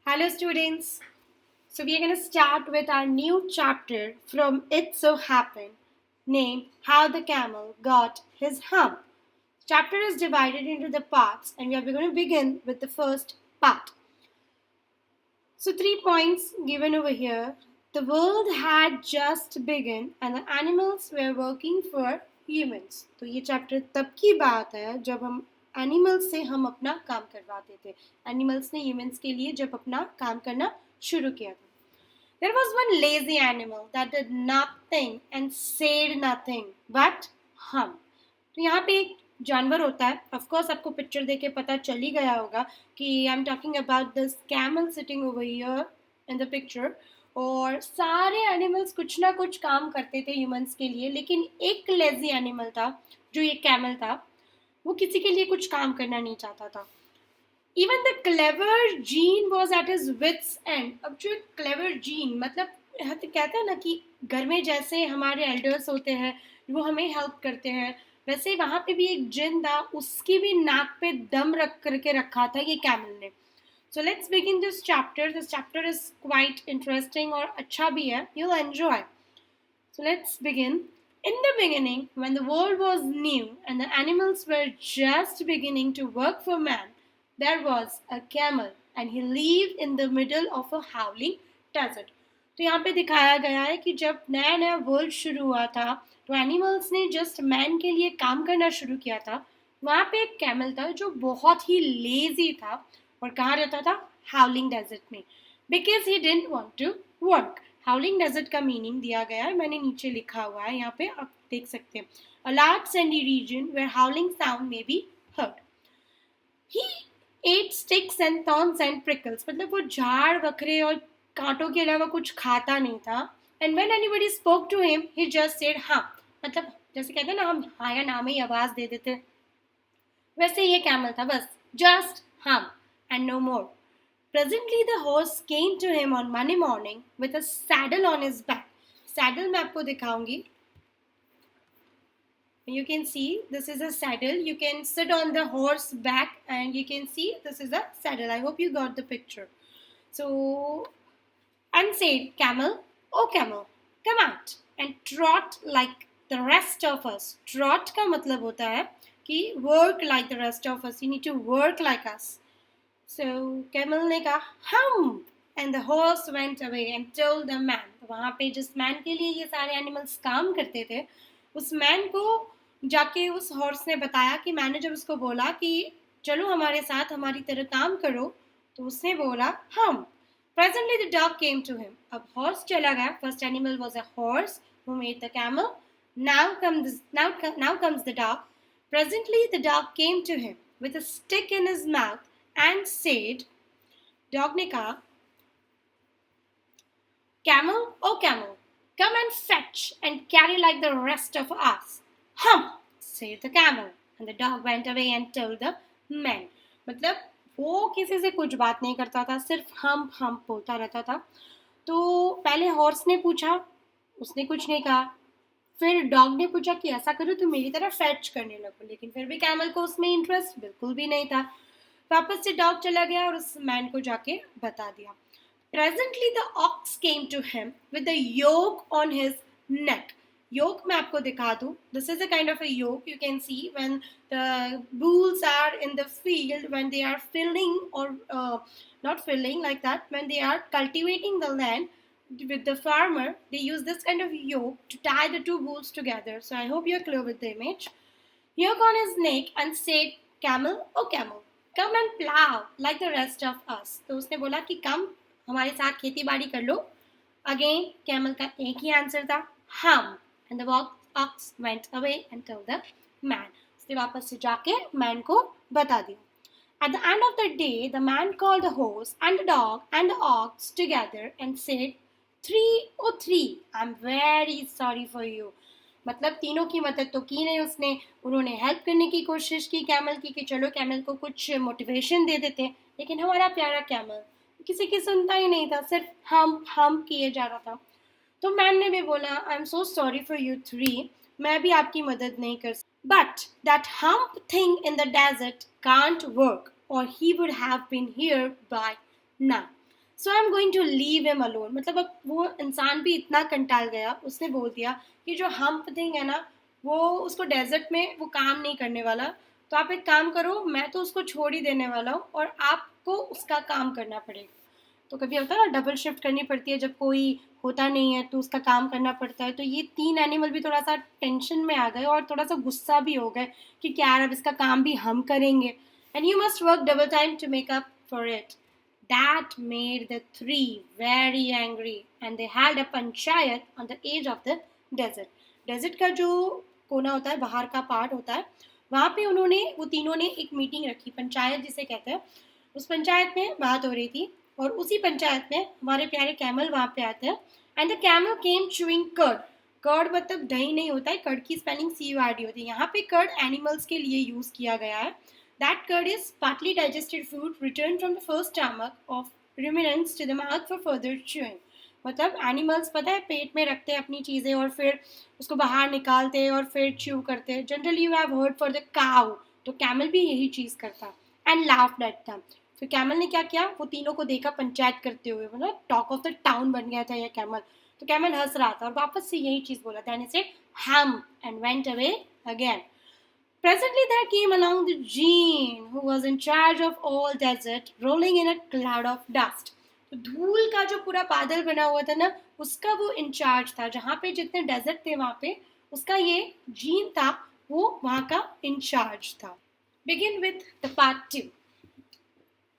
Hello, students. So, we are going to start with our new chapter from It So Happened, named How the Camel Got His Hump. Chapter is divided into the parts, and we are going to begin with the first part. So, 3 points given over here. The world had just begun, and the animals were working for humans. तो ये chapter तब की बात है जब हम animals से हम अपना काम करवाते थे. एनिमल्स ने ह्यूमंस के लिए जब अपना काम करना शुरू किया था. There was one lazy animal that did nothing and said nothing but hum. तो यहाँ पे एक जानवर होता है. ऑफ कोर्स आपको पिक्चर देख के पता चल ही गया होगा कि I am talking about this camel sitting over here in the picture. और सारे एनिमल्स कुछ ना कुछ काम करते थे ह्यूमंस के लिए, लेकिन एक लेजी एनिमल था जो ये कैमल था. वो किसी के लिए कुछ काम करना नहीं चाहता था. Even the clever Djinn was at his wits end. अब जो क्लेवर जीन मतलब कहते हैं ना कि घर में जैसे हमारे एल्डर्स होते हैं वो हमें हेल्प करते हैं, वैसे वहाँ पे भी एक जिन था, उसकी भी नाक पे दम रख करके रखा था ये कैमल ने. So let's begin this chapter. This chapter is quite interesting और अच्छा भी है. You will enjoy. So let's begin. In the beginning, when the world was new and the animals were just beginning to work for man, there was a camel and he lived in the middle of a howling desert. तो यहाँ पे दिखाया गया है कि जब नया नया वर्ल्ड शुरू हुआ था तो एनिमल्स ने जस्ट मैन के लिए काम करना शुरू किया था. वहाँ पे एक कैमल था जो बहुत ही लेजी था और कहाँ रहता था? हाउलिंग डेजर्ट में. Because he didn't want to work. Howling desert का मीनिंग दिया गया है, मैंने नीचे लिखा हुआ है, यहाँ पे आप देख सकते हैं. A large sandy region where howling sound may be heard. He ate sticks and thorns and prickles. मतलब वो झाड़ वखरे और कांटों के अलावा कुछ खाता नहीं था. And when anybody spoke to him he just said हाँ. मतलब जैसे कहते हैं ना हम हाँ या ना में ही आवाज दे देते, वैसे ये कैमल था, बस just humph and no more. Presently the horse came to him on Monday morning with a saddle on his back. Saddle मैं आपको दिखाऊंगी. You can see this is a saddle. You can sit on the horse back and you can see this is a saddle. I hope you got the picture. So, and said, Camel, oh camel, come out and trot like the rest of us. Trot का मतलब होता है कि work like the rest of us. You need to work like us. So camel ने कहा हम, and the horse went away and told the man. तो वहाँ पे जिस मैन के लिए ये सारे एनिमल्स काम करते थे, उस मैन को जाके उस हॉर्स ने बताया कि मैंने जब उसको बोला कि चलो हमारे साथ हमारी तरह काम करो, तो उसने बोला हम. Presently the dog came to him. अब हॉर्स चला गया. First animal was a horse who made the camel. Now comes the dog. Presently the dog came to him with a stick in his mouth and said, dog ने कहा, camel, oh camel, come and fetch and carry like the rest of us. Hum, said the camel, and the dog went away and told the man. मतलब वो किसी से कुछ बात नहीं करता था, सिर्फ हम बोलता रहता था. तो पहले हॉर्स ने पूछा, उसने कुछ नहीं कहा. फिर डॉग ने पूछा कि ऐसा करो तो मेरी तरह फैच करने लगो, लेकिन फिर भी कैमल को उसमें इंटरेस्ट बिल्कुल भी नहीं था. वापस से डॉग चला गया और उस मैन को जाके बता दिया. Presently the ox came to him with the yoke on his neck. Yoke मैं आपको दिखा दूँ. This is a kind of a yoke. You can see when the bulls are in the field, when they are filling or not filling like that, when they are cultivating the land with the farmer, they use this kind of yoke to tie the two bulls together. So I hope you're clear with the image. Yoke on his neck and said, camel, oh camel, come and plow like the rest of us. तो उसने बोला कि कम हमारे साथ खेती बाड़ी कर लो. Again camel का एक ही आंसर था हम. And the ox went away and told the man. उसने वापस से जाके मैन को बता दिया. At the end of the day, the man called the horse and the dog and the ox together and said, 303, I'm very sorry for you. मतलब तीनों की मदद तो की नहीं उसने. उन्होंने हेल्प करने की कोशिश की कैमल की कि चलो कैमल को कुछ मोटिवेशन दे देते, लेकिन हमारा प्यारा कैमल किसी की सुनता ही नहीं था, सिर्फ हम किए जा रहा था. तो मैन ने भी बोला I am so sorry for you three, मैं भी आपकी मदद नहीं कर सकता. But that hump thing in the desert can't work और he would have been here by now. So I am going to leave him alone. मतलब अब वो इंसान भी इतना कंटाल गया, उसने बोल दिया कि जो हम्प थिंग है ना, वो उसको डेजर्ट में वो काम नहीं करने वाला, तो आप एक काम करो, मैं तो उसको छोड़ ही देने वाला हूँ और आपको उसका काम करना पड़ेगा। तो कभी होता है ना, डबल शिफ्ट करनी पड़ती है, जब कोई होता नहीं है तो उसका काम करना पड़ता है। तो ये 3 एनिमल भी थोड़ा सा टेंशन में आ गए और थोड़ा सा गुस्सा भी हो गए कि क्या यार, अब इसका काम भी हम करेंगे, and you must work double time to make up for it. That made the three very angry and they held a panchayat on the edge of the desert. Desert का जो कोना होता है, बाहर का पार्ट होता है, वहाँ पे वो तीनों ने एक मीटिंग रखी, पंचायत जिसे कहते हैं। उस पंचायत में बात हो रही थी और उसी पंचायत में हमारे प्यारे कैमल वहाँ पे आते हैं। And the camel came chewing cud. Cud मतलब दही नहीं होता है, कर्ड की स्पेलिंग CURD होती है। यहाँ पे कर्ड एनिमल्स के लिए यूज किया गया है। That curd is partly digested food returned from the first stomach of ruminants to the mouth for further chewing. मतलब एनिमल्स पता है पेट में रखते हैं अपनी चीज़ें और फिर उसको बाहर निकालते हैं और फिर च्यू करते हैं। Generally you have heard for the cow, तो कैमल भी यही चीज़ करता। And laughed at them. फिर कैमल ने क्या किया, वो तीनों को देखा पंचायत करते हुए, मतलब टॉक ऑफ द टाउन बन गया था ये कैमल। तो कैमल हंस रहा था और वापस से यही चीज़ बोला था, एंड इट हम and went away again. Presently there came along the genie who was in charge of all desert, rolling in a cloud of dust. तो धूल का जो पूरा बादल बना हुआ था ना, उसका वो इंचार्ज था। जहाँ पे जितने डेजर्ट थे वहाँ पे उसका ये जीन था, वो वहाँ का इंचार्ज था। Begin with the part 2.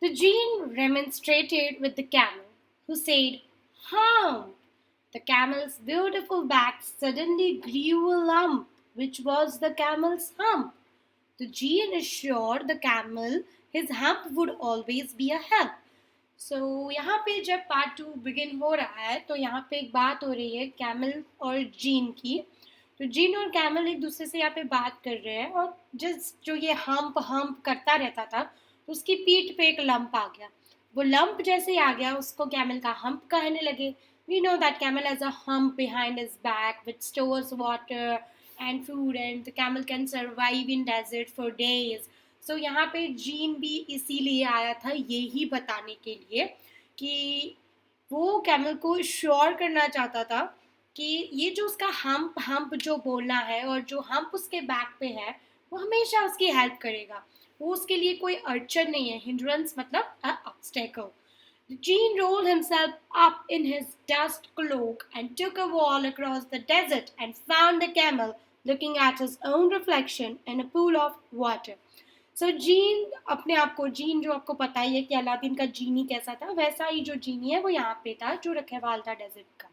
The genie remonstrated with the camel, who said, "Hum." The camel's beautiful back suddenly grew a lump, which was the camel's hump. The gene assured the camel his hump would always be a help. So यहाँ पे जब part 2 begin हो रहा है तो यहाँ पे एक बात हो रही है कैमल और जीन की। तो जीन और कैमल एक दूसरे से यहाँ पे बात कर रहे हैं और जो ये हम्प हम्प करता रहता था, तो उसकी पीठ पे एक लंप आ गया। वो लंप जैसे ही आ गया, उसको कैमल का हम्प कहने लगे। We know that camel has a hump behind his back which stores water and food, and the camel can survive in desert for days. So यहाँ पे जीन भी इसीलिए आया था, यही बताने के लिए कि वो कैमल को श्योर करना चाहता था कि ये जो उसका हम्प हम्प जो बोलना है और जो हम्प उसके बैक पे है, वो हमेशा उसकी हेल्प करेगा। वो उसके लिए कोई अड़चन नहीं है, हिंड्रेंस मतलब obstacle. The gene rolled himself up in his dust cloak and took a walk across the desert and found the camel looking at his own reflection in a pool of water. So gene अपने आप को, gene जो आपको पता ही है कि Aladdin का जीनी कैसा था, वैसा ही जो जीनी है वो यहाँ पे था, जो रखेवाल था डेजर्ट का।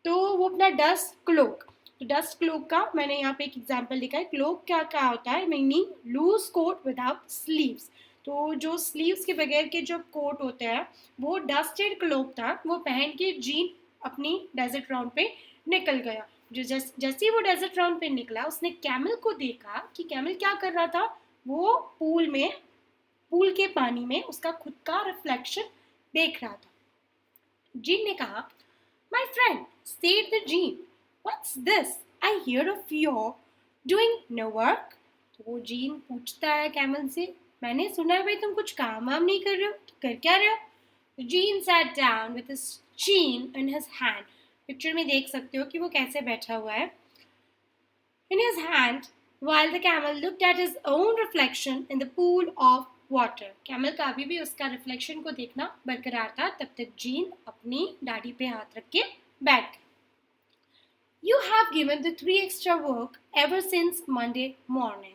तो वो अपना डस्ट क्लोक, तो डस्ट क्लोक का मैंने यहाँ पे एक एग्जांपल लिखा है। क्लोक क्या क्या होता है, meaning loose coat without sleeves. तो जो स्लीव्स के बगैर के जो कोट होते हैं, वो डस्टेड क्लोक था। वो पहन के जीन अपनी डेजर्ट राउंड पे निकल गया। जो जैसे ही वो डेजर्ट राउंड पे निकला, उसने कैमल को देखा कि कैमल क्या कर रहा था। वो पूल के पानी में उसका खुद का रिफ्लेक्शन देख रहा था। जीन ने कहा, "My friend," said the gene, "what's this? I hear of you doing no work." तो वो जीन पूछता है कैमल से, मैंने सुना है भाई तुम कुछ काम वाम नहीं कर रहे हो, तो कर क्या रहे हो? The gene sat down with his chin in his hand. Picture में देख सकते हो कि वो कैसे बैठा हुआ है। In his hand, while the camel looked at his own reflection in the pool of water. Camel का अभी भी उसका रिफ्लेक्शन को देखना बरकरार था। तब तक जीन अपनी दाढ़ी पे हाथ रख के बैठ गए। You have given the 3 extra work ever since Monday morning.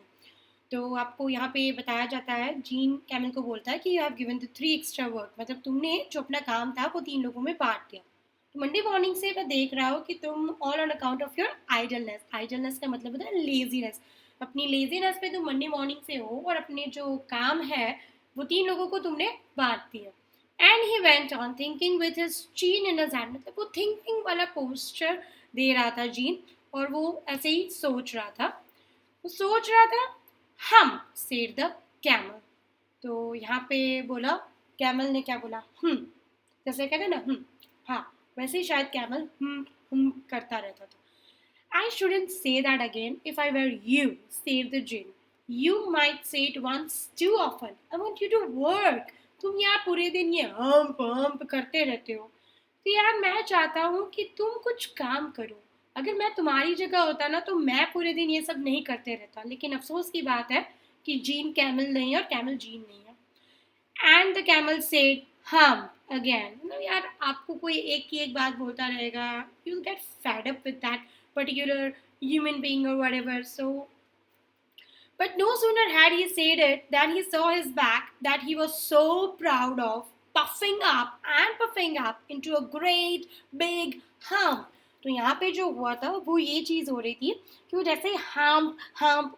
तो आपको यहाँ पे बताया जाता है, जीन कैमल को बोलता है कि you have given the 3 extra work, मतलब तुमने जो अपना काम था वो 3 लोगों में बांट दिया। तो मंडे मॉर्निंग से मैं देख रहा हूँ कि तुम all on account of your idleness, idleness का मतलब होता है लेजीनेस, अपनी लेजीनेस पे तुम मंडे मॉर्निंग से हो और अपने जो काम है वो 3 लोगों को तुमने बांट दिया। And he went on thinking with his चीन इन हिज हैंड, मतलब वो थिंकिंग वाला पोस्चर दे रहा था जीन, और वो ऐसे ही सोच रहा था। वो सोच रहा था, हम said the camel. तो यहाँ पे बोला, कैमल ने क्या बोला, जैसे कहते ना हाँ, वैसे ही शायद कैमल करता रहता था। I shouldn't say that again if I were you, said the genie. You might say it once too often. I want you to work. तुम यार पूरे दिन ये हम्प हम्प करते रहते हो, तो यार मैं चाहता हूँ कि तुम कुछ काम करो। अगर मैं तुम्हारी जगह होता ना तो मैं पूरे दिन ये सब नहीं करते रहता, लेकिन अफसोस की बात है कि जीन कैमल नहीं है और कैमल जीन नहीं है। एंड द कैमल सेड हम अगेन। मतलब यार आपको कोई एक की एक बात बोलता रहेगा, you will get fed up with that particular human being और whatever. So but no sooner had he said it than he saw his back that he was so proud of, puffing up and puffing up into a great big hump. तो यहाँ पे जो हुआ था वो ये चीज़ हो रही थी कि वो जैसे हम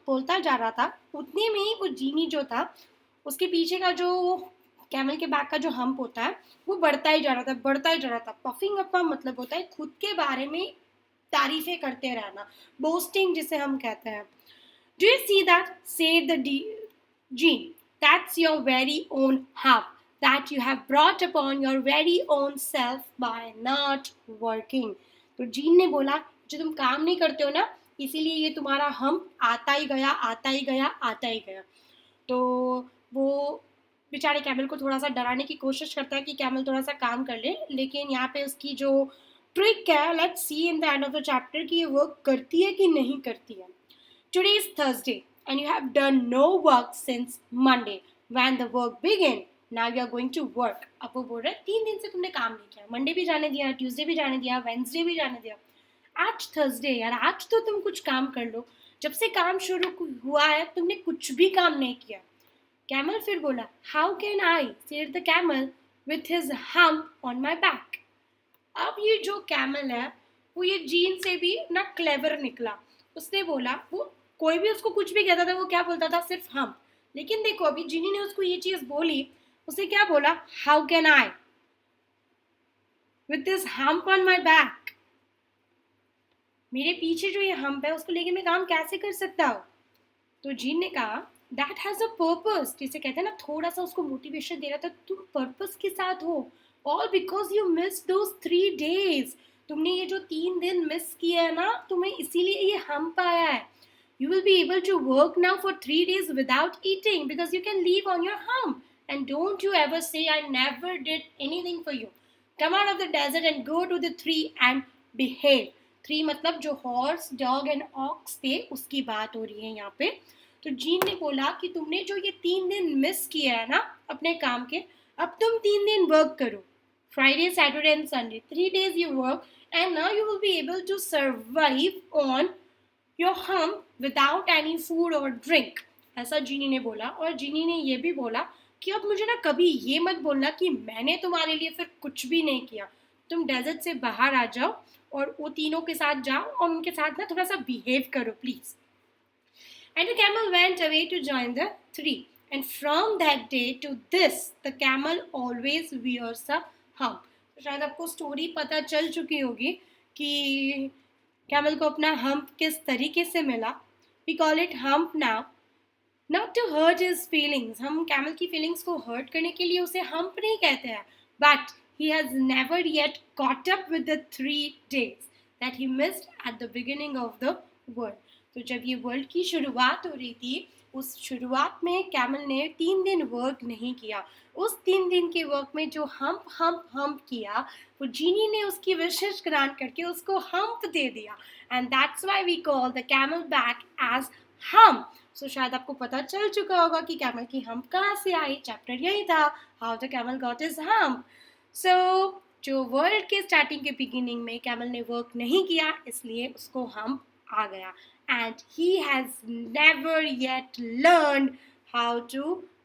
बोलता जा रहा था, उतने में ही वो जीनी जो था उसके पीछे का जो कैमल के बैक का जो हम्प होता है वो बढ़ता ही जा रहा था, बढ़ता ही जा रहा था। पफिंग अप का मतलब होता है खुद के बारे में तारीफें करते रहना, बोस्टिंग जिसे हम कहते हैं। Do you see that? Said the gene. That's your very own hump that you have brought upon your very own self by not working. तो जीन ने बोला जो तुम काम नहीं करते हो ना, इसीलिए ये तुम्हारा हम आता ही गया, आता ही गया, आता ही गया। तो वो बेचारे कैमल को थोड़ा सा डराने की कोशिश करता है कि कैमल थोड़ा सा काम कर ले, लेकिन यहाँ पे उसकी जो ट्रिक है, let's see in the end of the chapter कि ये वर्क करती है कि नहीं करती है। Today is Thursday and you have done no work since Monday when the work began. Now you are going to work. अब वो बोल रहा है 3 दिन से तुमने काम नहीं किया, मंडे भी जाने दिया, ट्यूसडे भी जाने दिया, वेंसडे भी जाने दिया, आज थर्सडे यार, आज तो तुम कुछ काम कर लो। जब से काम शुरू हुआ है तुमने कुछ भी काम नहीं किया। कैमल फिर बोला how can I, said the camel with his hump on my back. अब ये जो कैमल है वो ये जीन से भी ना क्लेवर निकला। उसने बोला, वो कोई भी उसको कुछ भी कहता था वो क्या बोलता था, सिर्फ हम। लेकिन देखो अभी जीनी ने उसको ये चीज बोली, उसने क्या बोला, how can I with this hump on my back, मेरे पीछे जो ये हम्प है उसको लेके मैं काम कैसे कर सकता हूँ। तो जीन ने कहा दैट हैज अ पर्पस, जिसे कहते हैं ना थोड़ा सा उसको मोटिवेशन दे रहा था, तुम पर्पस के साथ हो, all because you miss those 3 days, तुमने ये जो 3 दिन मिस किया है ना, तुम्हें इसीलिए ये हम्प आया है। You will be able to work now for 3 days without eating because you can leave on your hump. And don't you ever say I never did anything for you. Come out of the desert and go to the tree and behave. 3 मतलब जो horse, dog and ox थे उसकी बात हो रही है यहाँ पे। तो जीन ने बोला कि तुमने जो ये 3 दिन मिस किया है ना अपने काम के, अब तुम 3 दिन वर्क करो, Friday, Saturday and Sunday. 3 days you work and now you will be able to survive on your hump without any food or drink. ऐसा जीनी ने बोला। और जीनी ने ये भी बोला कि अब मुझे ना कभी ये मत बोलना कि मैंने तुम्हारे लिए फिर कुछ भी नहीं किया, तुम डेजर्ट से बाहर आ जाओ और वो तीनों के साथ जाओ और उनके साथ ना थोड़ा सा बिहेव करो please. And the camel went away to join the tree. And from that day to this, the camel always wears a hump. तो शायद आपको स्टोरी पता चल चुकी होगी कि कैमल को अपना हम्प किस तरीके से मिला। We call it hump now, not to hurt his feelings. हम कैमल की फीलिंग्स को हर्ट करने के लिए उसे हम्प नहीं कहते हैं, but he has never yet caught up with the 3 days that he missed at the beginning of the world. तो जब ये वर्ल्ड की शुरुआत हो रही थी, उस शुरुआत में कैमल ने 3 दिन वर्क नहीं किया। उस 3 दिन के वर्क में जो हम्प किया, वो जीनी ने उसकी विशेष ग्रांट करके उसको हम्प दे दिया। And that's why we call the camel back as hump. So शायद आपको पता चल चुका होगा कि कैमल की हम्प कहाँ से आई। चैप्टर यही था, how the camel got his hump. So जो वर्ल्ड के स्टार्टिंग के बिगिनिंग में कैमल ने वर्क नहीं किया, इसलिए उसको हम्प आ गया। And he has never yet learned how to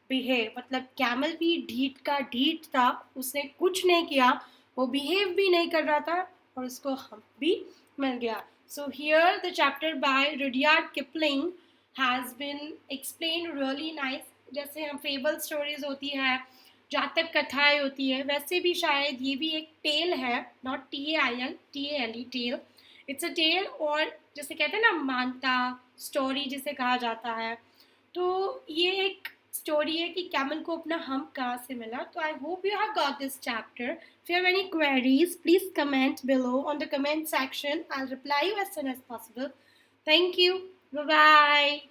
behave. मतलब कैमल भी ढीठ का ढीठ था, उसने कुछ नहीं किया, वो बिहेव भी नहीं कर रहा था और उसको हम भी मिल गया। So here the chapter by Rudyard Kipling has been explained really nice. जैसे हम फेबल स्टोरीज होती है, जातक कथाएं होती है, वैसे भी शायद ये भी एक टेल है, not TAIL tail. It's a tale, और जैसे कहते हैं ना मानता स्टोरी जिसे कहा जाता है। तो ये एक स्टोरी है कि कैमल को अपना हम्प कहाँ से मिला। तो I hope you have got this chapter. If you have any queries please comment below on the comment section. I will reply you as soon as possible. Thank you, bye bye.